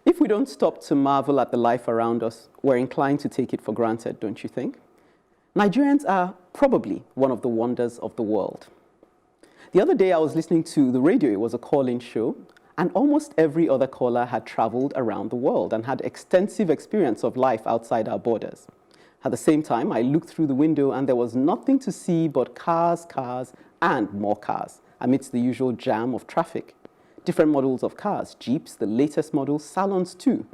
If we don't stop to marvel at the life around us, we're inclined to take it for granted, don't you think? Nigerians are probably one of the wonders of the world. The other day I was listening to the radio. It was a call-in show, and almost every other caller had traveled around the world and had extensive experience of life outside our borders. At the same time, I looked through the window and there was nothing to see but cars, cars, and more cars amidst the usual jam of traffic. Different models of cars, Jeeps, the latest models, salons too.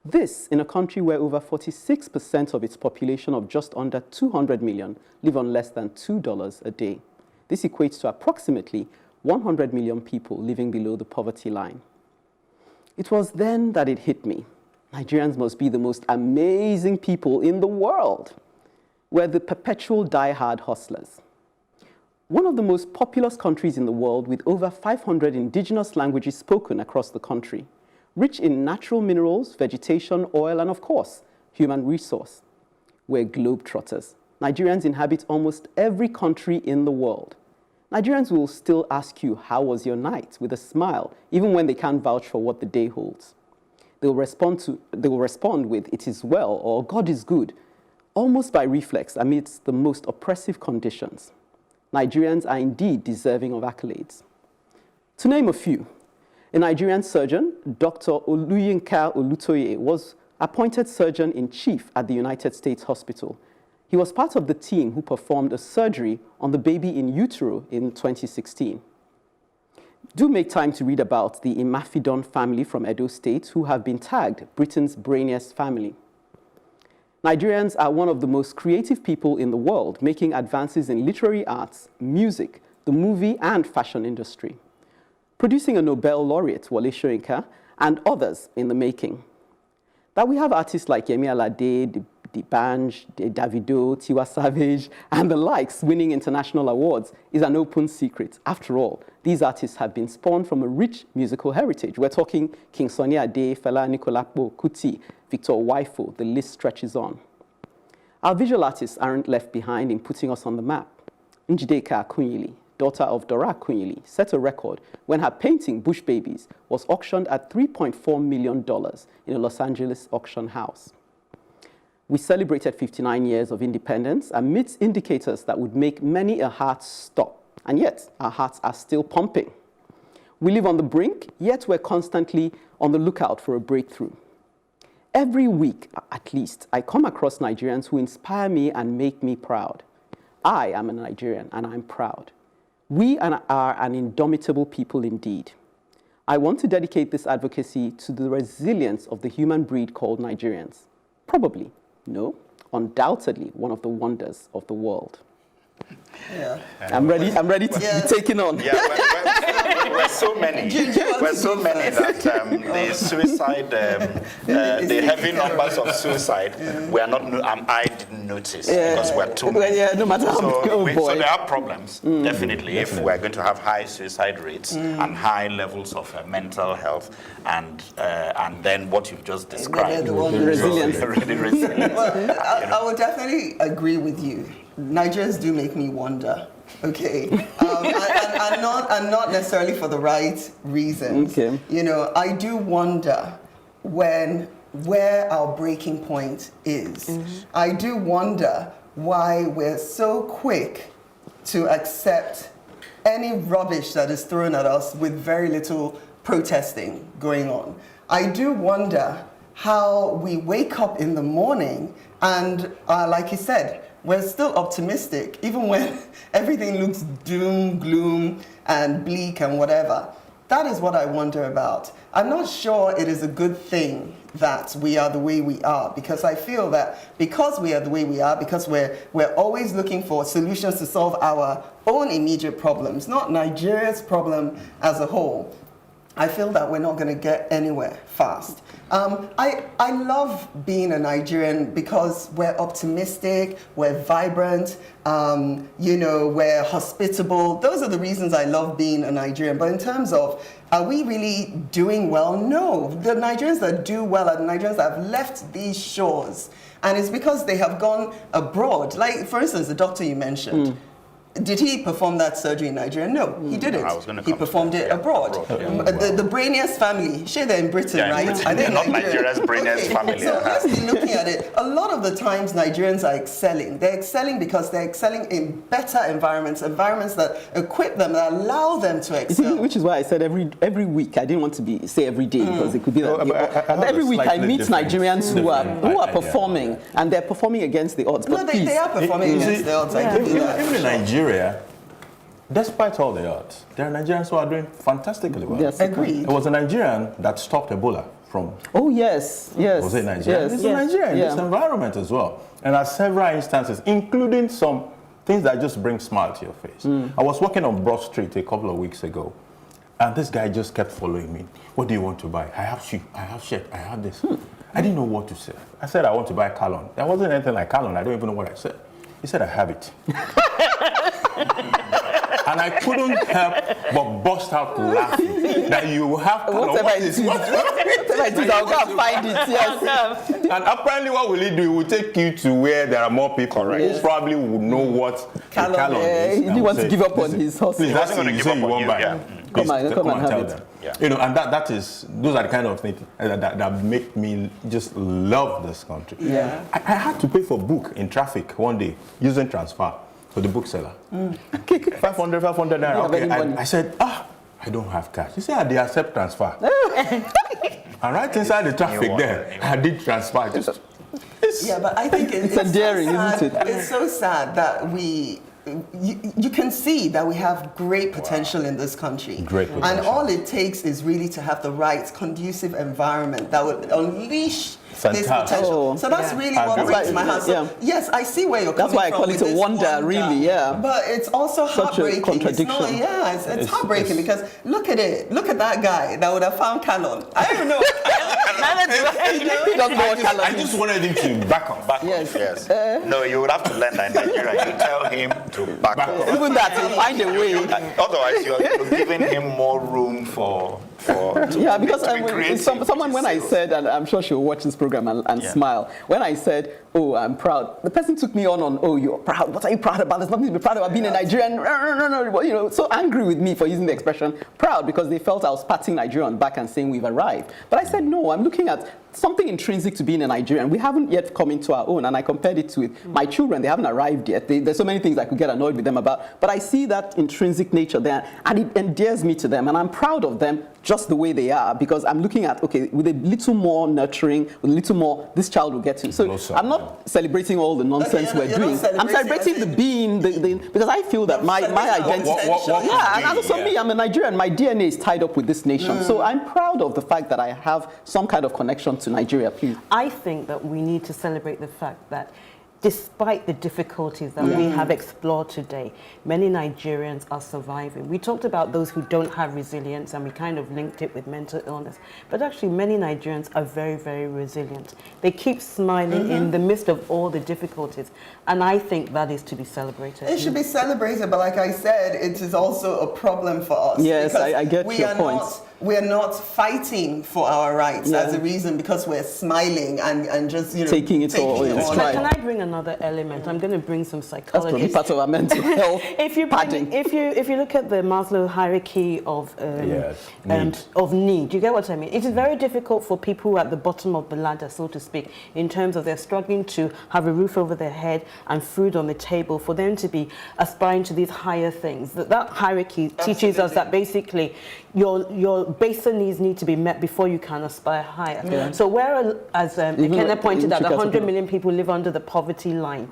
This in a country where over 46% of its population of just under 200 million live on less than $2 a day. This equates to approximately 100 million people living below the poverty line. It was then that it hit me. Nigerians must be the most amazing people in the world. We're the perpetual die-hard hustlers. One of the most populous countries in the world with over 500 indigenous languages spoken across the country, rich in natural minerals, vegetation, oil, and of course, human resource. We're globetrotters. Nigerians inhabit almost every country in the world. Nigerians will still ask you, how was your night, with a smile, even when they can't vouch for what the day holds. They will respond with, it is well, or God is good, almost by reflex amidst the most oppressive conditions. Nigerians are indeed deserving of accolades. To name a few, a Nigerian surgeon, Dr. Oluyinka Olutoye, was appointed surgeon-in-chief at the United States Hospital. He was part of the team who performed a surgery on the baby in utero in 2016. Do make time to read about the Imafidon family from Edo State, who have been tagged Britain's brainiest family. Nigerians are one of the most creative people in the world, making advances in literary arts, music, the movie and fashion industry, producing a Nobel laureate, Wole Soyinka, and others in the making. That we have artists like Yemi Alade, D'banj, Davido, Tiwa Savage, and the likes winning international awards is an open secret. After all, these artists have been spawned from a rich musical heritage. We're talking King Sunny Ade, Fela Anikulapo Kuti, Victor Waifo, the list stretches on. Our visual artists aren't left behind in putting us on the map. Njideka Akunyili, daughter of Dora Akunyili, set a record when her painting, Bush Babies, was auctioned at $3.4 million in a Los Angeles auction house. We celebrated 59 years of independence amidst indicators that would make many a heart stop, and yet our hearts are still pumping. We live on the brink, yet we're constantly on the lookout for a breakthrough. Every week, at least, I come across Nigerians who inspire me and make me proud. I am a Nigerian, and I'm proud. We are an indomitable people indeed. I want to dedicate this advocacy to the resilience of the human breed called Nigerians. Probably, no, undoubtedly one of the wonders of the world. Yeah. I'm ready to be taken on. Yeah, we're so many. We're so many that the suicide, the heavy numbers of suicide, we are not. I didn't notice because we're too many. Yeah, no matter how so there are problems definitely if we're going to have high suicide rates and high levels of mental health, and then what you've just described, resilience. Well, I would definitely agree with you. Nigerians do make me wonder, okay, and not necessarily for the right reasons. Okay. You know, I do wonder where our breaking point is. I do wonder why we're so quick to accept any rubbish that is thrown at us with very little protesting going on. I do wonder how we wake up in the morning and, like you said, we're still optimistic, even when everything looks doom, gloom, and bleak and whatever. That is what I wonder about. I'm not sure it is a good thing that we are the way we are, because I feel that because we are the way we are, because we're always looking for solutions to solve our own immediate problems, not Nigeria's problem as a whole, I feel that we're not going to get anywhere fast. I love being a Nigerian because we're optimistic, we're vibrant, you know, we're hospitable. Those are the reasons I love being a Nigerian. But in terms of, are we really doing well? No. The Nigerians that do well are the Nigerians that have left these shores. And it's because they have gone abroad. Like, for instance, the doctor you mentioned. Did he perform that surgery in Nigeria? No, he didn't. I was gonna He come to performed that. it Yeah, abroad. The brainiest family, they're in Britain, Yeah, right? Britain. Are they They're not Nigerian? Nigeria's brainiest family. So let's be looking at it. A lot of the times Nigerians are excelling. They're excelling because they're excelling in better environments that equip them, that allow them to You see, excel. which is why I said every week. I didn't want to say every day because it could be that. No, but I have every a week I slightly meet different- Nigerians who are idea. performing, and they're performing against the odds. No, But they are performing You see, against the odds. I give you that. Even in Nigeria, despite all the odds, there are Nigerians who are doing fantastically well. Yes. Agreed. There was a Nigerian that stopped Ebola from, Oh yes, yes. was it Nigeria? Yes, It's yes. a Nigeria in Yeah. this environment as well. And at several instances, including some things that just bring smile to your face. I was walking on Broad Street a couple of weeks ago, and this guy just kept following me. What do you want to buy? I have sheep, I have shirt, I have this. I didn't know what to say. I said I want to buy Calon. There wasn't anything like Calon. I don't even know what I said. He said I have it. And I couldn't help but burst out laughing that you have Calon. Whatever What it is- is, whatever it is, I'll go and find it. Yes. And apparently what will he do? He will take you to where there are more people who probably would know what Calon, Calon is. he didn't and want will to say, give up on "Listen, his hustle." please, He that's wasn't what gonna you give say up you on won't you, buy. yeah. Please, Come and have tell it. them. Yeah. You know, and those are the kind of things that make me just love this country. Yeah. I had to pay for a book in traffic one day using transfer to the bookseller. 500 naira. have Okay, any money? I said, I don't have cash. He said, they accept transfer. And right inside the traffic there, I did transfer. Yeah, but I think it's endearing, so sad. isn't it? It's so sad that you can see that we have great potential in this country. Great And potential. all it takes is really to have the right conducive environment that would unleash this Fantastic. potential. Oh. So that's really I what agree breaks with my you. heart. So, Yeah. yes, I see where you're That's coming why I from call with it a this wonder, really, yeah. But it's also Such a heartbreaking. contradiction. It's not, yeah, it's It's- heartbreaking because look at it. Look at that guy that would have found Calon. I don't know. He doesn't know what color I it is. just wanted him to back up. Back Yes. off, yes. No, you would have to learn that in Nigeria. You tell him to back off. Even that, he'll find a way. Otherwise, you're giving him more room for Yeah, because to be creative, someone, when I so- said, and I'm sure she'll watch this program and Yeah. smile, when I said, oh, I'm proud, the person took me on, oh, you're proud. What are you proud about? There's nothing to be proud about being a Nigerian. No. You know, so angry with me for using the expression proud because they felt I was patting Nigeria on the back and saying we've arrived. But I said, no, I'm looking at something intrinsic to being a Nigerian. We haven't yet come into our own, and I compared it with my children. They haven't arrived yet. There's so many things I could get annoyed with them about, but I see that intrinsic nature there, and it endears me to them, and I'm proud of them just the way they are, because I'm looking at, okay, with a little more nurturing, with a little more, this child will get to. So Closer, I'm not celebrating all the nonsense Okay, we're you're not doing. I'm celebrating celebrating the being, because I feel that my identity. What Yeah, and could be, also yeah. me, I'm a Nigerian. My DNA is tied up with this nation. So I'm proud of the fact that I have some kind of connection to Nigeria, please. I think that we need to celebrate the fact that despite the difficulties that we have explored today, many Nigerians are surviving. We talked about those who don't have resilience, and we kind of linked it with mental illness. But actually, many Nigerians are very, very resilient. They keep smiling in the midst of all the difficulties. And I think that is to be celebrated. It should be celebrated, but like I said, it is also a problem for us. Yes, because I get we your are point. We're not fighting for our rights Yeah. as a reason because we're smiling and just, you know, Taking it all in on. stride. Can I bring another element? I'm going to bring some That's psychology. probably part of our mental health If you padding. if you look at the Maslow hierarchy of need, you get what I mean? It is very difficult for people who are at the bottom of the ladder, so to speak, in terms of they're struggling to have a roof over their head and food on the table, for them to be aspiring to these higher things. That hierarchy teaches us that basically your baser needs need to be met before you can aspire higher. Yeah. So whereas Ekene pointed out that 100 million people live under the poverty line,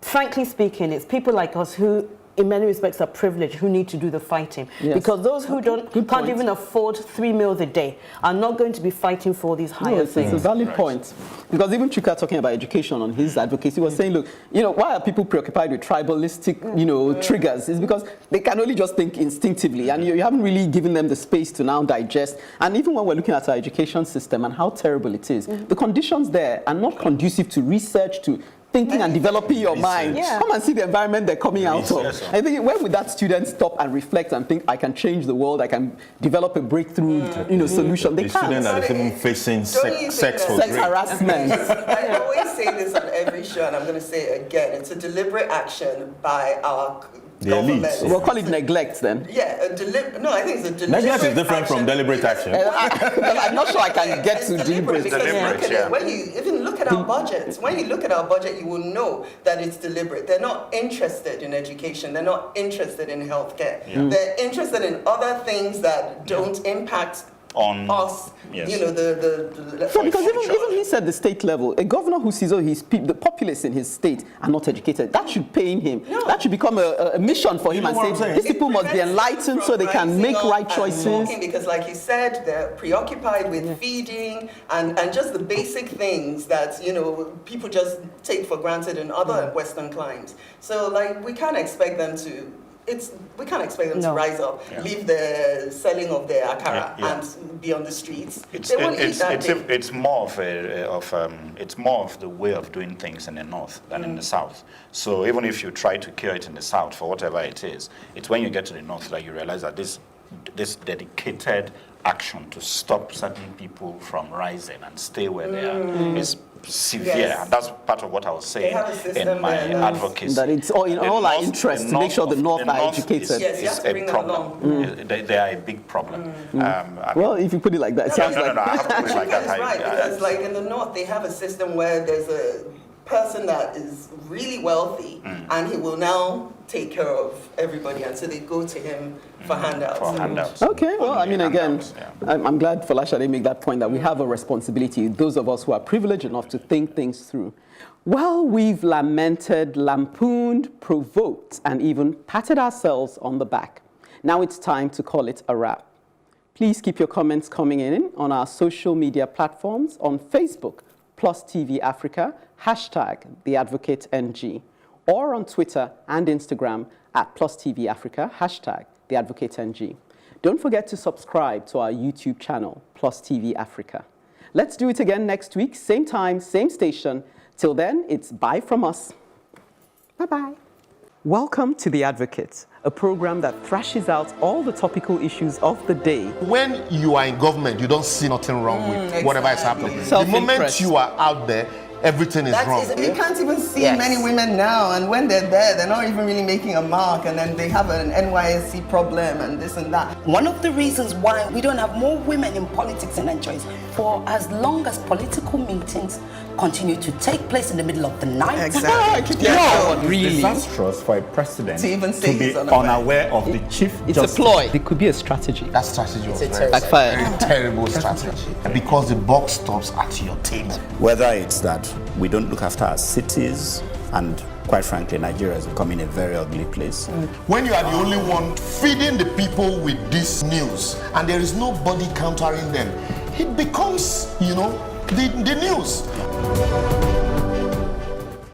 frankly speaking, it's people like us who, in many respects, are privileged, who need to do the fighting. Yes. Because those who Good can't point. even afford 3 meals a day are not going to be fighting for these higher No, it's a things. valid point. Because even Chuka talking about education on his advocacy was saying, look, you know, why are people preoccupied with tribalistic, you know, triggers? It's because they can only just think instinctively, and you haven't really given them the space to now digest. And even when we're looking at our education system and how terrible it is, the conditions there are not conducive to research, to thinking and developing your mind. Yeah. Come and see the environment they're coming out of. Research. I think when would that student stop and reflect and think, I can change the world, I can develop a breakthrough solution? They The student can't. that is even facing Don't you sex for think Sex drink. harassment. I always say this on every show, and I'm going to say it again. It's a deliberate action by our The government. elites. We'll call it neglect then. Yeah, no, I think it's a deliberate Neglect is different from action. deliberate action. I'm not sure I can get It's to deliberate. because Deliberate, look at yeah. it. When you even look at our budgets, when you look at our budget, you will know that it's deliberate. They're not interested in education. They're not interested in healthcare. They're interested in other things that don't impact On us. yes. You know, the So because future. even he said the state level, a governor who sees the populace in his state are not educated, that should pain him. No. That should become a mission for him know and what I'm say, saying? these people must be prevents enlightened so from they can rising make up right and choices. talking, because like you said, they're preoccupied with feeding and just the basic things that, you know, people just take for granted in other Western climes. So like we can't expect them to No. rise up, Yeah. leave the selling of their akara Yeah. and be on the streets. It's They won't eat that day. it's more of the way of doing things in the north than in the south. So even if you try to cure it in the south for whatever it is, it's when you get to the north that you realize that this dedicated action to stop certain people from rising and stay where they are is severe. Yes. And that's part of what I was saying have a system in my there that's- advocacy. That it's all in The all our north- interest the to make sure the of- north are north educated. Yes, you is have to a bring them problem. along. They are a big problem. Well, if you put it like that, it sounds no, like I have to put it like that. That's right, because like in the north, they have a system where there's a person that is really wealthy and he will now take care of everybody, and so they go to him for handouts. For handouts. Okay, well, I mean, again, Handouts, yeah. I'm glad Folashade made that point that we have a responsibility, those of us who are privileged enough to think things through. Well, we've lamented, lampooned, provoked, and even patted ourselves on the back. Now it's time to call it a wrap. Please keep your comments coming in on our social media platforms on Facebook, Plus TV Africa, #TheAdvocateNG, or on Twitter and Instagram at Plus TV Africa, #TheAdvocateNG. Don't forget to subscribe to our YouTube channel, Plus TV Africa. Let's do it again next week, same time, same station. Till then, it's bye from us. Bye-bye. Welcome to The Advocate, a program that thrashes out all the topical issues of the day. When you are in government, you don't see nothing wrong with whatever is happening. The moment Self-interest. you are out there, everything is wrong. You can't even see Yes. many women now, and when they're there, they're not even really making a mark, and then they have an NYSC problem and this and that. One of the reasons why we don't have more women in politics in Nigeria is for as long as political meetings continue to take place in the middle of the night. Exactly. No, really. Disastrous for a president To even say be he's unaware. unaware of the chief It's justice. a ploy. It could be a strategy. That strategy was very, Backfired. very terrible strategy. Because the buck stops at your table. Whether it's that we don't look after our cities, and quite frankly, Nigeria is becoming a very ugly place. When you are the only one feeding the people with this news and there is nobody countering them, it becomes, the news.